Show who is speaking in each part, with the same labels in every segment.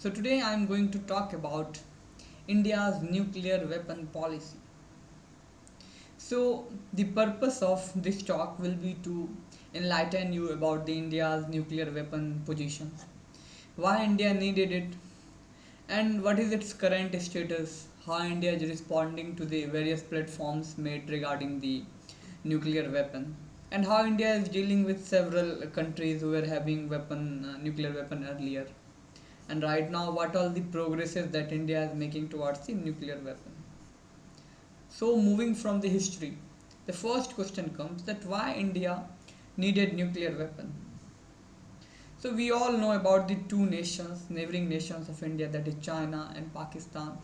Speaker 1: So today I am going to talk about India's nuclear weapon policy. So the purpose of this talk will be to enlighten you about the India's nuclear weapon position, why India needed it, and what is its current status, how India is responding to the various platforms made regarding the nuclear weapon, and how India is dealing with several countries who were having nuclear weapon earlier, and right now what all the progresses that India is making towards the nuclear weapon. So moving from the history, the first question comes that why India needed nuclear weapon. So we all know about the two nations, neighboring nations of India, that is China and Pakistan.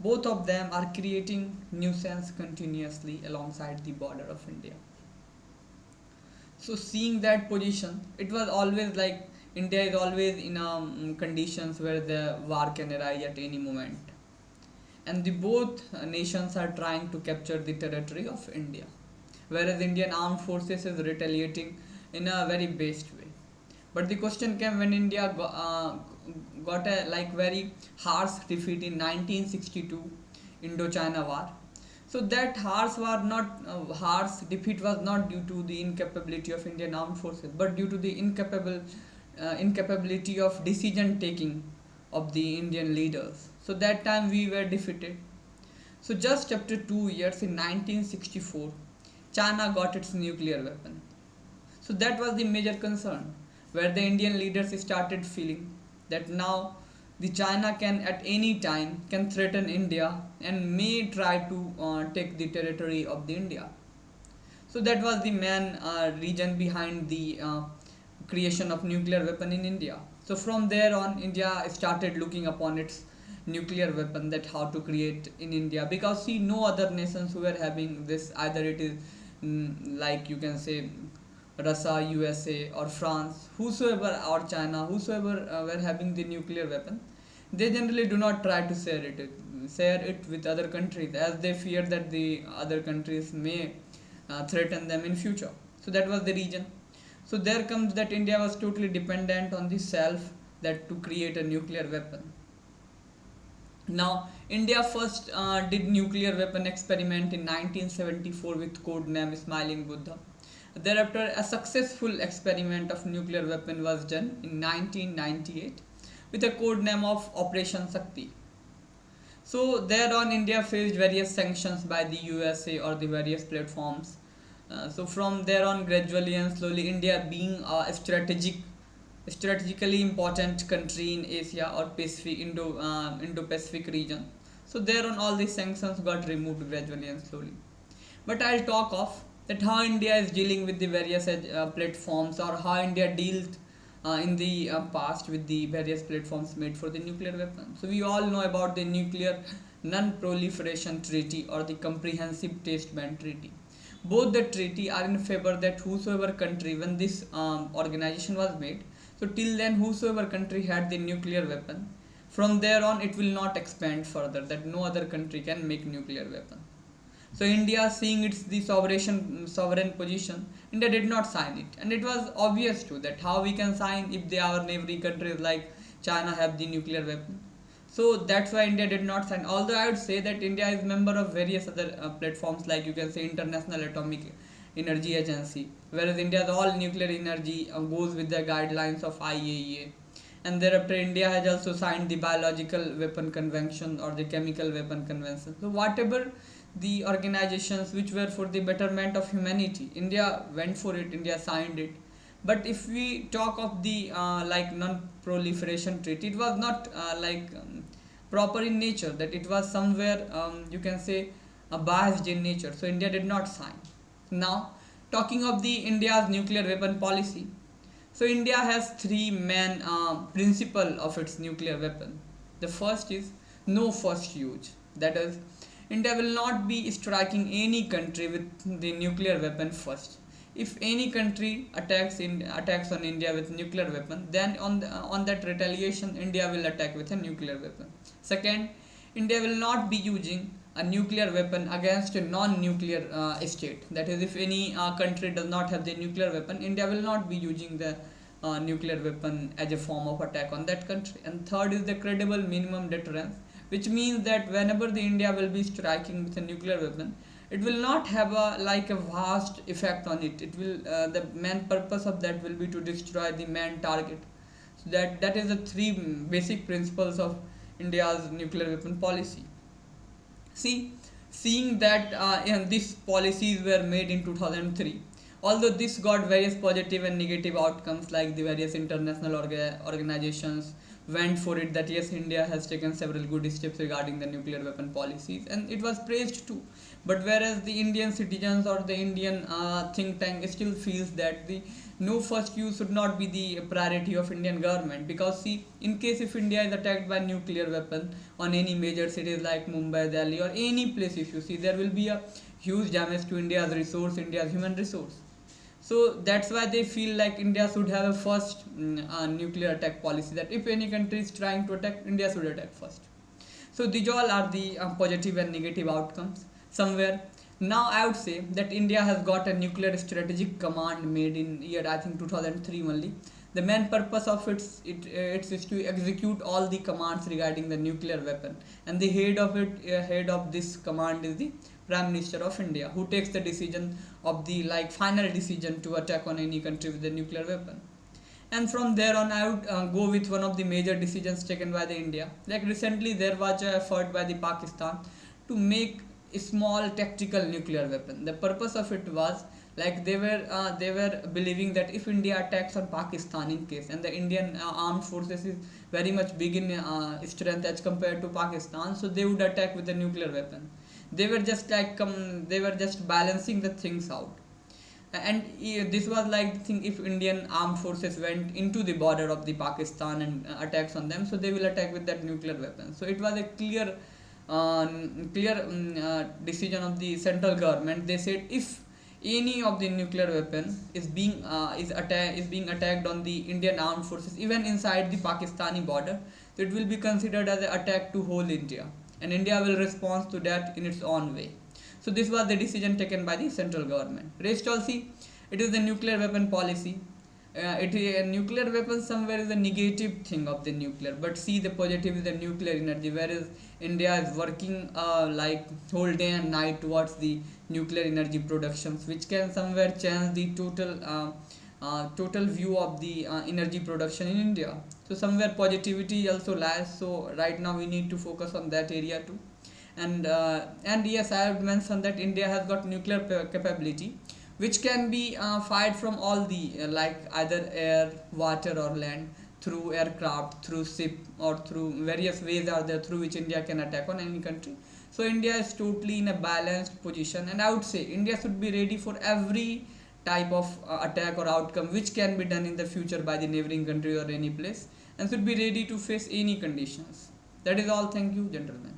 Speaker 1: Both of them are creating nuisance continuously alongside the border of India. So seeing that position, it was always like India is always in conditions where the war can arise at any moment, and the both nations are trying to capture the territory of India, whereas Indian armed forces is retaliating in a very based way. But the question came when India got a like very harsh defeat in 1962 Indochina War. So that harsh defeat was not due to the incapability of Indian armed forces, but due to the incapability of decision taking of the Indian leaders. So that time we were defeated. So just after 2 years in 1964, China got its nuclear weapon. So that was the major concern, where the Indian leaders started feeling that now the China can at any time can threaten India and may try to take the territory of the India. So that was the main reason behind the creation of nuclear weapon in India. So from there on, India started looking upon its nuclear weapon, that how to create in India, because see no other nations who were having this, either it is like you can say Russia, USA or France, whosoever, or China, whosoever were having the nuclear weapon, they generally do not try to share it with other countries, as they fear that the other countries may threaten them in future. So that was the reason. So there comes that India was totally dependent on the self, that to create a nuclear weapon. Now, India first did nuclear weapon experiment in 1974 with code name Smiling Buddha. Thereafter, a successful experiment of nuclear weapon was done in 1998 with a code name of Operation Shakti. So thereon, India faced various sanctions by the USA or the various platforms. So from there on, gradually and slowly, India being a strategically important country in Asia or Indo-Pacific region. So there on, all these sanctions got removed gradually and slowly. But I'll talk of that how India is dealing with the various platforms, or how India dealt in the past with the various platforms made for the nuclear weapon. So we all know about the Nuclear Non-Proliferation Treaty or the Comprehensive Test Ban Treaty. Both the treaty are in favor that whosoever country, when this organization was made, so till then whosoever country had the nuclear weapon, from there on it will not expand further, that no other country can make nuclear weapon. So India, seeing its the sovereign position, India did not sign it, and it was obvious too that how we can sign if they our neighboring countries like China have the nuclear weapon. So that's why India did not sign. Although I would say that India is member of various other platforms, like you can say International Atomic Energy Agency, whereas India's all nuclear energy goes with the guidelines of IAEA. And thereafter, India has also signed the Biological Weapon Convention or the Chemical Weapon Convention. So whatever the organizations which were for the betterment of humanity, India went for it, India signed it. But if we talk of the like non-proliferation treaty, it was not proper in nature, that it was somewhere you can say biased in nature, so India did not sign. Now, talking of the India's nuclear weapon policy, so India has three main principle of its nuclear weapon. The first is no first use. That is, India will not be striking any country with the nuclear weapon first. If any country attacks on India with nuclear weapon, then on that retaliation, India will attack with a nuclear weapon. Second, India will not be using a nuclear weapon against a non-nuclear state. That is, if any country does not have the nuclear weapon, India will not be using the nuclear weapon as a form of attack on that country. And third is the credible minimum deterrence, which means that whenever the India will be striking with a nuclear weapon, it will not have a vast effect on it. It will the main purpose of that will be to destroy the main target. So that is the three basic principles of India's nuclear weapon policy. See, seeing that these policies were made in 2003, although this got various positive and negative outcomes, like the various international organizations went for it that yes, India has taken several good steps regarding the nuclear weapon policies, and it was praised too. But whereas the Indian citizens or the Indian think tank still feels that the no first use should not be the priority of Indian government, because see, in case if India is attacked by nuclear weapon on any major cities like Mumbai, Delhi, or any place, if you see, there will be a huge damage to India's resource, India's human resource. So that's why they feel like India should have a first nuclear attack policy, that if any country is trying to attack, India should attack first. So these all are the positive and negative outcomes somewhere. Now I would say that India has got a nuclear strategic command made in year I think 2003 only. The main purpose of it is to execute all the commands regarding the nuclear weapon, and the head of this command is the Prime Minister of India, who takes the decision of the final decision to attack on any country with a nuclear weapon. And from there on, I would go with one of the major decisions taken by the India. Like recently, there was an effort by the Pakistan to make a small tactical nuclear weapon. The purpose of it was like they were believing that if India attacks on Pakistan in case, and the Indian armed forces is very much big in strength as compared to Pakistan, so they would attack with a nuclear weapon. They were just balancing the things out. And this was like the thing, if Indian armed forces went into the border of the Pakistan and attacks on them, so they will attack with that nuclear weapon. So it was a clear decision of the central government. They said if any of the nuclear weapon is being attacked on the Indian armed forces even inside the Pakistani border, so it will be considered as an attack to whole India, and India will respond to that in its own way. So this was the decision taken by the central government. Rest all, see, it is the nuclear weapon policy. It is a nuclear weapon somewhere is a negative thing of the nuclear, but see, the positive is the nuclear energy, whereas India is working whole day and night towards the nuclear energy productions, which can somewhere change the total view of the energy production in India. So somewhere positivity also lies. So right now we need to focus on that area too. And yes, I have mentioned that India has got nuclear capability, which can be fired from all the either air, water, or land, through aircraft, through ship, or through various ways are there through which India can attack on any country. So India is totally in a balanced position, and I would say India should be ready for every type of attack or outcome which can be done in the future by the neighboring country or any place, and should be ready to face any conditions. That is all. Thank you, gentlemen.